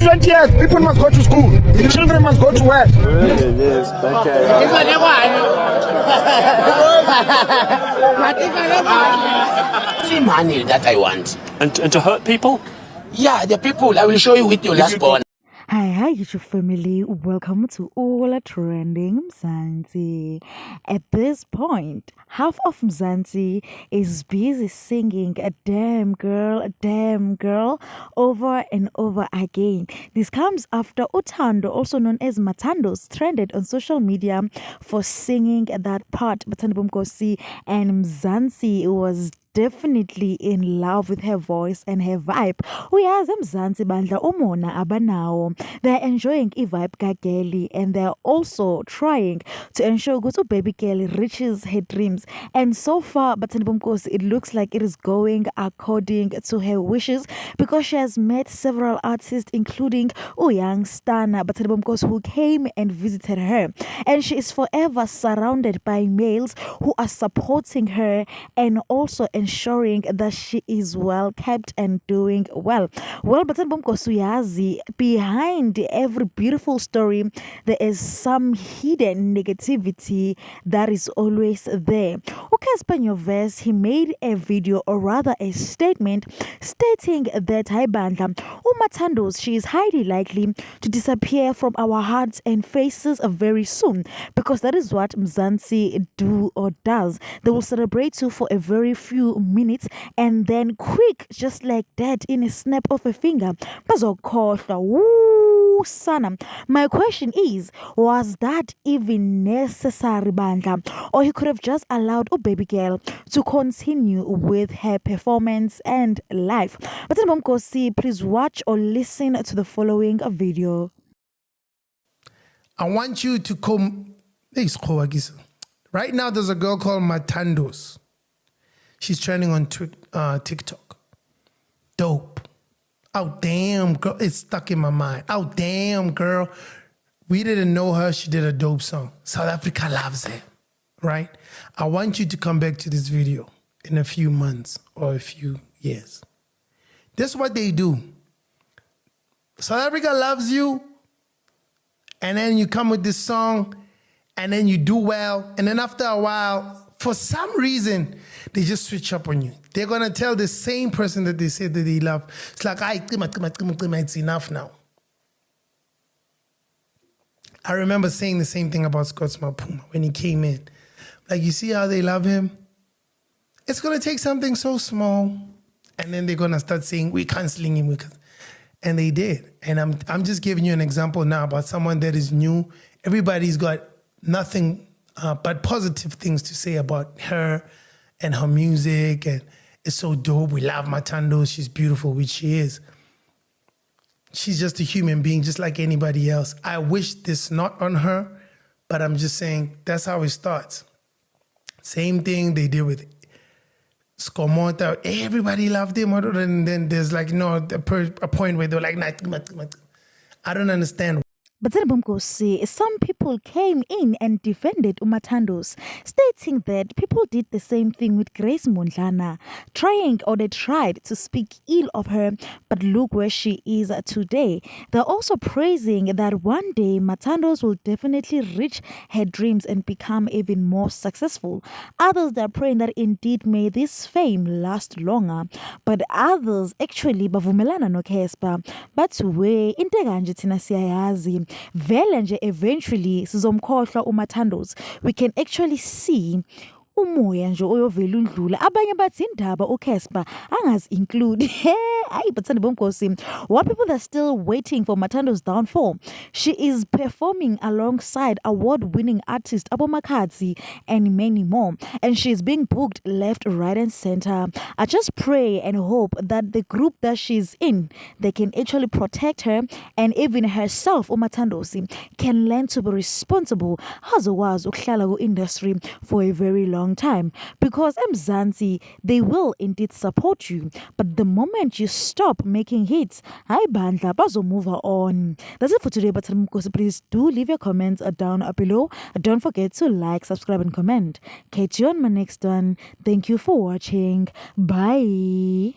20 years, people must go to school. The children must go to work. Only money that I want. And to hurt people? Yeah, the people, I will show you with your last born. Hi, YouTube family. Welcome to All Trending Mzansi. At this point, half of Mzansi is busy singing a damn girl over and over again. This comes after Utando, also known as Matandos, trended on social media for singing that part. Matando Bumkosi and Mzansi was definitely in love with her voice and her vibe. Uyazi eMzansi bandla umona abanawo. They're enjoying vibe kaGeli, and they're also trying to ensure ukuthi baby girl reaches her dreams. And so far, Bathandi Bomkosi, it looks like it is going according to her wishes, because she has met several artists, including Young Stana Bathandi Bomkosi, who came and visited her. And she is forever surrounded by males who are supporting her and also ensuring that she is well kept and doing well. Well, Bathandi Bomkosi uyazi, behind every beautiful story, there is some hidden negativity that is always there. Casper Nyovest, he made a video, or rather a statement, stating that Haibandla Umatandos, she is highly likely to disappear from our hearts and faces very soon, because that is what Mzansi do or does. They will celebrate you for a very few minutes, and then quick, just like that, in a snap of a finger, bazokhohlwa. Woo sana. My question is, was that even necessary, Bandla? Or he could have just allowed baby girl to continue with her performance and life? But then Bomkosi, please watch or listen to the following video. I want you to come. Right now, there's a girl called Matandos. She's trending on TikTok. Dope. Oh, damn, girl. It's stuck in my mind. Oh, damn, girl. We didn't know her. She did a dope song. South Africa loves it, right? I want you to come back to this video in a few months or a few years. This is what they do. South Africa loves you, and then you come with this song, and then you do well, and then after a while, for some reason, they just switch up on you. They're going to tell the same person that they said that they love. It's like, it's enough now. I remember saying the same thing about Scott Mapuma when he came in. Like, you see how they love him? It's going to take something so small, and then they're going to start saying, we're canceling him. And they did. And I'm just giving you an example now about someone that is new. Everybody's got nothing but positive things to say about her and her music, and it's so dope. We love Matando. She's beautiful, which she is. She's just a human being, just like anybody else. I wish this not on her, but I'm just saying that's how it starts. Same thing they did with Skomota. Everybody loved him, and then there's like a point where they're like, I don't understand. But then Bomkosi, some people came in and defended Umatandos, stating that people did the same thing with Grace Mondlana, they tried to speak ill of her, but look where she is today. They're also praising that one day Matandos will definitely reach her dreams and become even more successful. Others, they're praying that indeed may this fame last longer, but others actually bavumelana no Casper, but we integanje thina siyayazi. Vele nje eventually sizomkhohlwa uMatandos. We can actually see umoya nje oyovela undlula. Abanye bathi indaba uCasper angazi include. But what people are still waiting for Matando's downfall? She is performing alongside award-winning artist Abo Makadzi and many more, and she's being booked left, right, and center. I just pray and hope that the group that she's in, they can actually protect her, and even herself, Umatandosi, can learn to be responsible as a was industry for a very long time. Because eMzansi, they will indeed support you, but the moment you stop making hits, hi bandla bazo move on. That's it for today, but please do leave your comments down below. Don't forget to like, subscribe, and comment. Catch you on my next one. Thank you for watching. Bye.